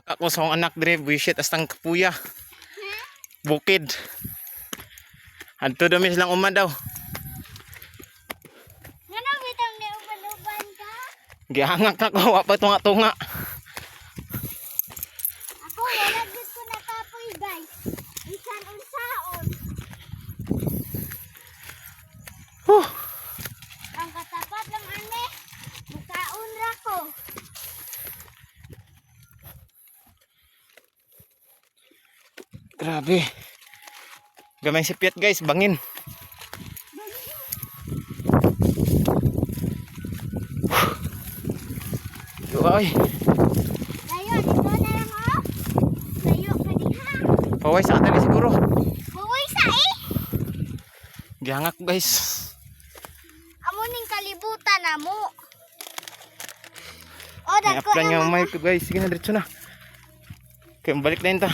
Ako sa akong anak dire buisit astang kapuya. Bukid. Adto dami silang uma daw. Ngano bitang ni uban-uban ka? Gihangak na ko wa pa tunga-tunga. Ako wala gid ko nakapoy guys. Bisan unsaon. Ang katapat lang ane. Mukaon ra ko. Grabe. Gamay si Piet guys, bangin. Ay, Layo dito na lang oh. Layo ka diha. paway sa atali siguro. Buwi sa eh. Gihangak guys. Amo ning kalibutan namo. O May dagko aplan nga na may guys. Sige na, diretso na. Okay, balik na yun ta.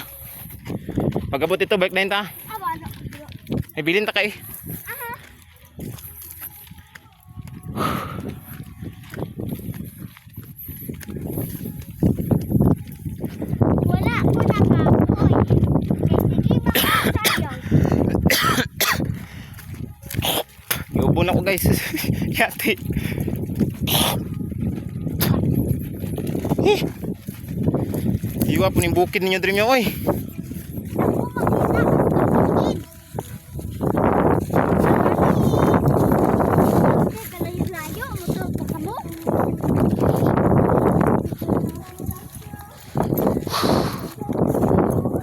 Pagabot ito, balik na yun ta. Aba ano bro. Ay, bilin ta kay. Aha. Wala ko nakapoy. Kay sige makasayaw. Iubo na ko guys. Yati. Iwa po ni bukid ninyo dream nyo, oy.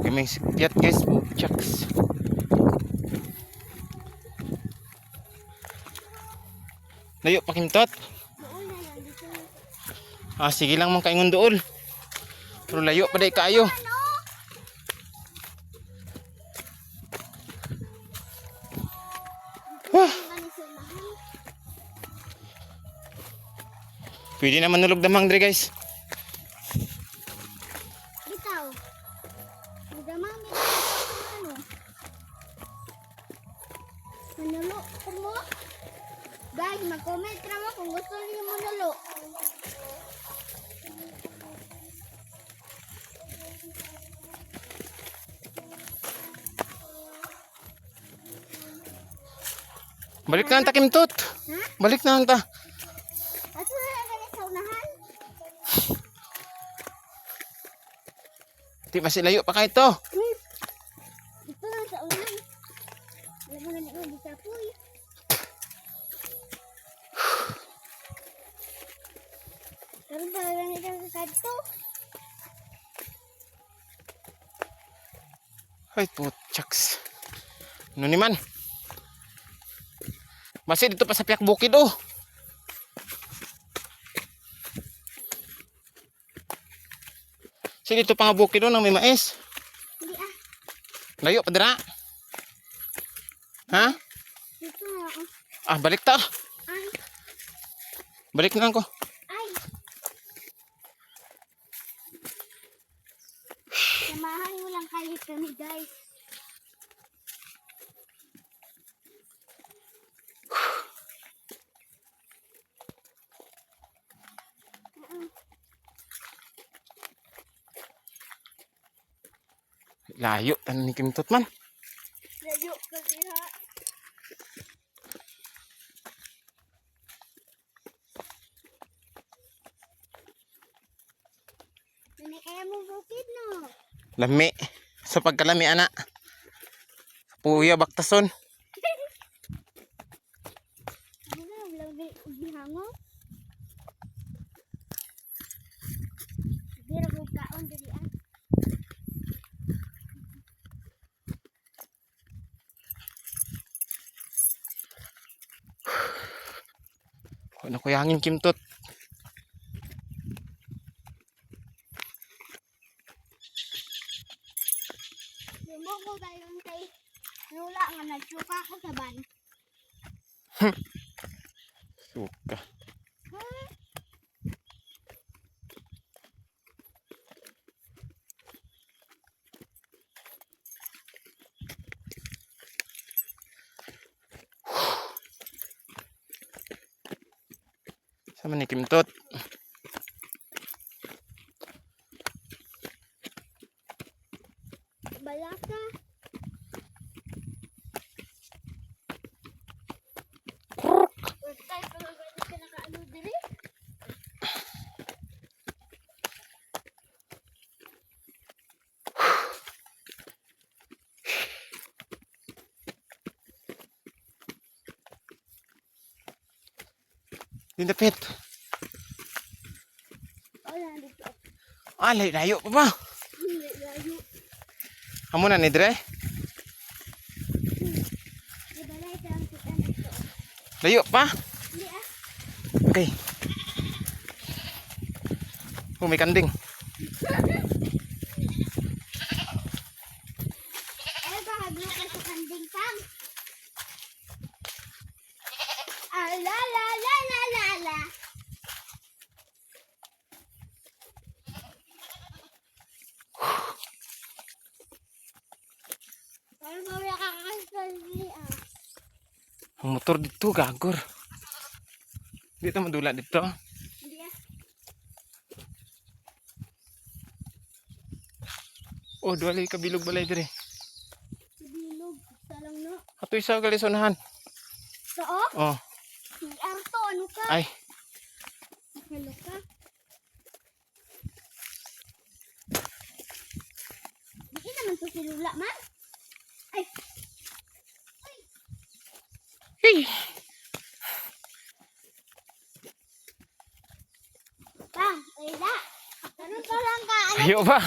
Okay, may sikyat guys. Chucks. Layo pakintot. Ah, sige lang mong kaingon dool. Pero layo pa day kayo. Pwede na manulog damang dre guys. Bitaw. Madamang dito ano. Manulo ko mo. Guys, mag-comment ra mo kung gusto niyo manulo. Balik na ang takimtot. Ha? Balik na ang ta. Ato na galing sa unahan. Di pa layo pa kayo to. Ito na sa unahan. Alam mo na niyo, di sa puy. Karon pa lang ito sa kanto. Ay putchaks. Ano ni man? Masih dito pa sa piyak bukid oh. Sige dito pa nga bukid oh nang may mais. Hindi ah. Layo pa dira. Ha? Dito na ako. Ah, balik ta. Ay. Balik na lang ko. Ay. Samahan mo lang kayo kami guys. Layo tan ni Kimtot man. Layo ka diha. Nani kaya mo bukid no? Lami. Sa pagkalami ana. Puya baktason. Ano na, lagi ubihango? Dira ko kaon diri ah. Ano ko hangin Kimtot. Sumo ko dayon kay lula nga nagsuka ko sa ban. Suka. Sama ni Kimtot. balaka. First time pa nga ganito ka nakaano diri. Dindapit. Wala dito. Ah, layo pa ba? Hindi layo. Amo na ni dire. Di balay sa ang kita dito. Layo pa. Hindi ah. Okay. Oh, may kanding. Ay, kahaglo ka sa kanding pang. Ah, la la la la la la. Pero mawala ka kakasali ah. Ang motor dito, gagor. Dito madula dito. Hindi ah. Oh, duwalay kabilog balay dire. Bilog. Salang no. Ato isa galisonahan. So, oh. Oh, Arto, ano ka? ay. Hello ka? Di naman to si Lula, man. Ay, Hey. bang, ay da. Ganun ka lang ka. Ano? Layo ba?